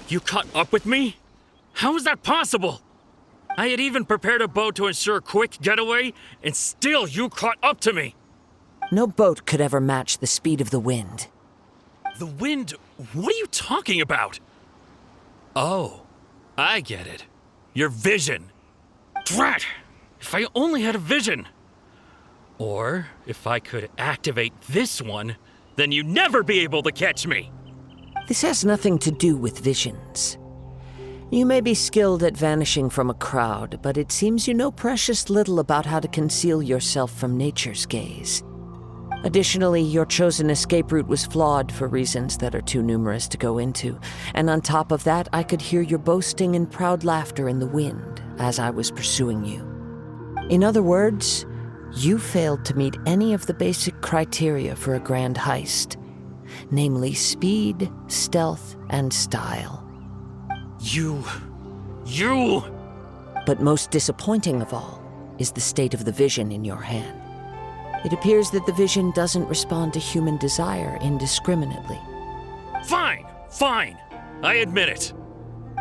You caught up with me? How is that possible? I had even prepared a boat to ensure a quick getaway, and still you caught up to me! No boat could ever match the speed of the wind. The wind? What are you talking about? Oh, I get it. Your vision. Drat! If I only had a vision! Or, if I could activate this one, then you'd never be able to catch me! This has nothing to do with visions. You may be skilled at vanishing from a crowd, but it seems you know precious little about how to conceal yourself from nature's gaze. Additionally, your chosen escape route was flawed for reasons that are too numerous to go into, and on top of that, I could hear your boasting and proud laughter in the wind as I was pursuing you. In other words, you failed to meet any of the basic criteria for a grand heist, namely speed, stealth, and style. You... But most disappointing of all is the state of the vision in your hand. It appears that the vision doesn't respond to human desire indiscriminately. Fine! I admit it.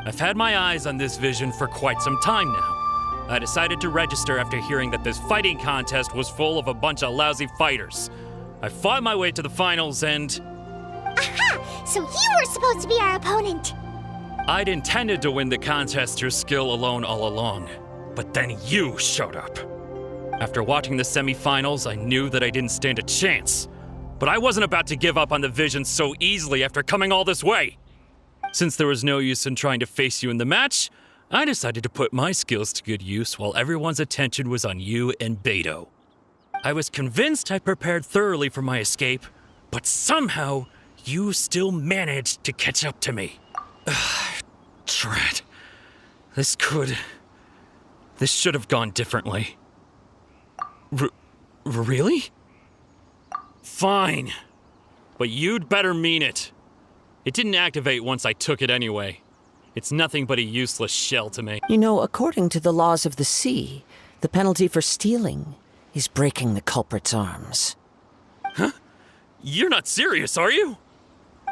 I've had my eyes on this vision for quite some time now. I decided to register after hearing that this fighting contest was full of a bunch of lousy fighters. I fought my way to the finals and... Aha! So you were supposed to be our opponent! I'd intended to win the contest through skill alone all along, but then you showed up. After watching the semi-finals, I knew that I didn't stand a chance. But I wasn't about to give up on the vision so easily after coming all this way. Since there was no use in trying to face you in the match, I decided to put my skills to good use while everyone's attention was on you and Beto. I was convinced I prepared thoroughly for my escape, but somehow you still managed to catch up to me. Drat. This should have gone differently. Really? Fine. But you'd better mean it. It didn't activate once I took it anyway. It's nothing but a useless shell to me. You know, according to the laws of the sea, the penalty for stealing is breaking the culprit's arms. Huh? You're not serious, are you?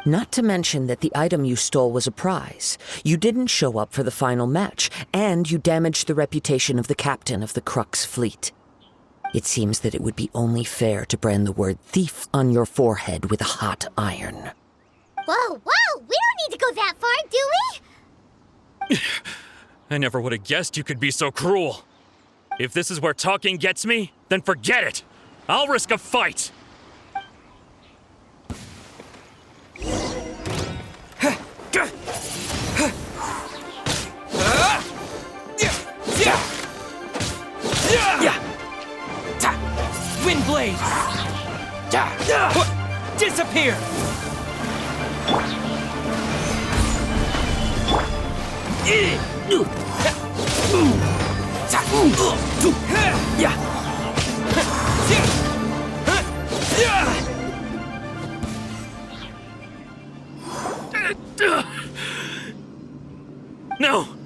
Not to mention that the item you stole was a prize. You didn't show up for the final match, and you damaged the reputation of the captain of the Crux fleet. It seems that it would be only fair to brand the word thief on your forehead with a hot iron. Whoa! We don't need to go that far, do we? I never would have guessed you could be so cruel. If this is where talking gets me, then forget it. I'll risk a fight. Wind blade! Disappear!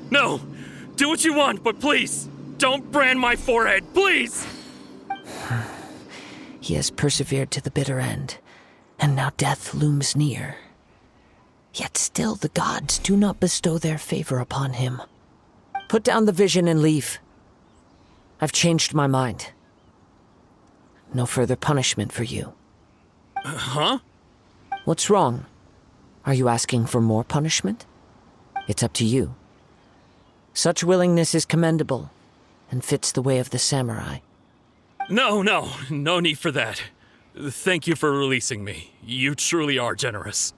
No! Do what you want, but please, don't brand my forehead, please! He has persevered to the bitter end, and now death looms near. Yet still the gods do not bestow their favor upon him. Put down the vision and leave. I've changed my mind. No further punishment for you. Huh? What's wrong? Are you asking for more punishment? It's up to you. Such willingness is commendable, and fits the way of the samurai. No need for that. Thank you for releasing me. You truly are generous.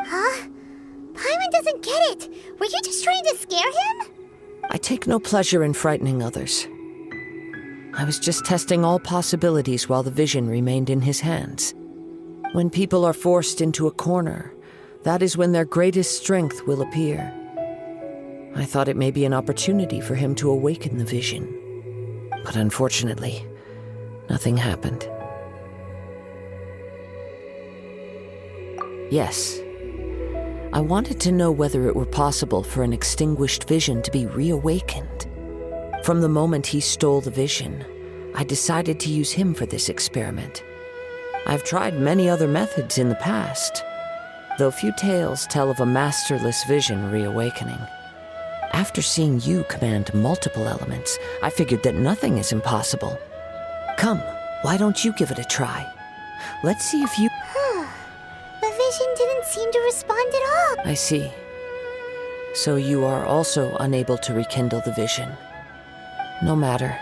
Huh? Paimon doesn't get it. Were you just trying to scare him? I take no pleasure in frightening others. I was just testing all possibilities while the vision remained in his hands. When people are forced into a corner, that is when their greatest strength will appear. I thought it may be an opportunity for him to awaken the vision. But unfortunately, nothing happened. Yes, I wanted to know whether it were possible for an extinguished vision to be reawakened. From the moment he stole the vision, I decided to use him for this experiment. I've tried many other methods in the past, though few tales tell of a masterless vision reawakening. After seeing you command multiple elements, I figured that nothing is impossible. Come, why don't you give it a try? Let's see if you... The vision didn't seem to respond at all. I see. So you are also unable to rekindle the vision. No matter.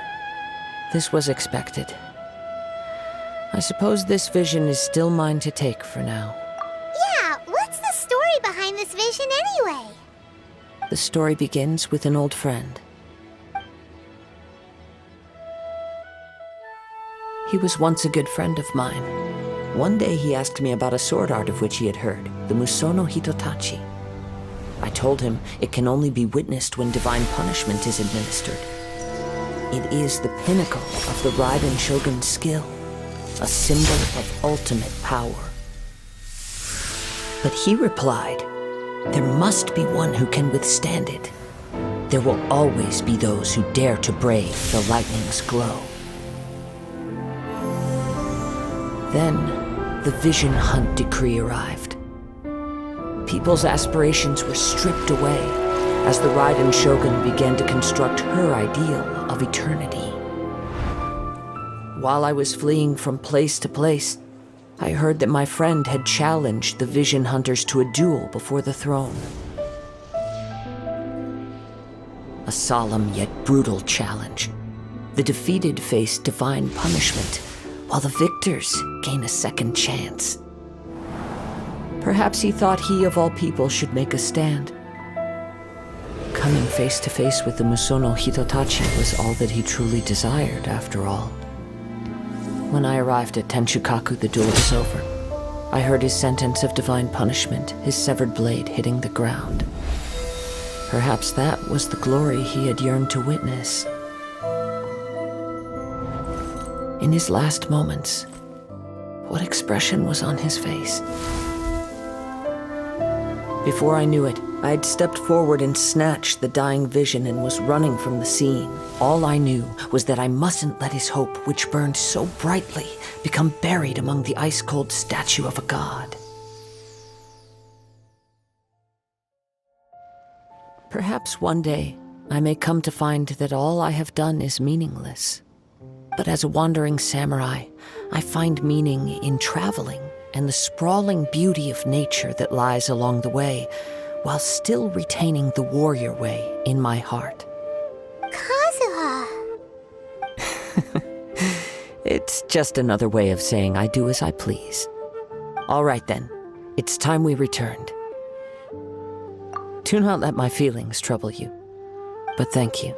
This was expected. I suppose this vision is still mine to take for now. Yeah, what's the story behind this vision anyway? The story begins with an old friend. He was once a good friend of mine. One day he asked me about a sword art of which he had heard, the Musono Hitotachi. I told him it can only be witnessed when divine punishment is administered. It is the pinnacle of the Raiden Shogun's skill, a symbol of ultimate power. But he replied, there must be one who can withstand it. There will always be those who dare to brave the lightning's glow. Then, the Vision Hunt decree arrived. People's aspirations were stripped away as the Raiden Shogun began to construct her ideal of eternity. While I was fleeing from place to place, I heard that my friend had challenged the Vision Hunters to a duel before the throne. A solemn yet brutal challenge. The defeated face divine punishment, while the victors gain a second chance. Perhaps he thought he of all people should make a stand. Coming face to face with the Musono Hitotachi was all that he truly desired, after all. When I arrived at Tenshukaku, the duel was over. I heard his sentence of divine punishment, his severed blade hitting the ground. Perhaps that was the glory he had yearned to witness. In his last moments, what expression was on his face? Before I knew it, I had stepped forward and snatched the dying vision and was running from the scene. All I knew was that I mustn't let his hope, which burned so brightly, become buried among the ice-cold statue of a god. Perhaps one day, I may come to find that all I have done is meaningless. But as a wandering samurai, I find meaning in traveling and the sprawling beauty of nature that lies along the way, while still retaining the warrior way in my heart. Kazuha! It's just another way of saying I do as I please. All right then, it's time we returned. Do not let my feelings trouble you, but thank you.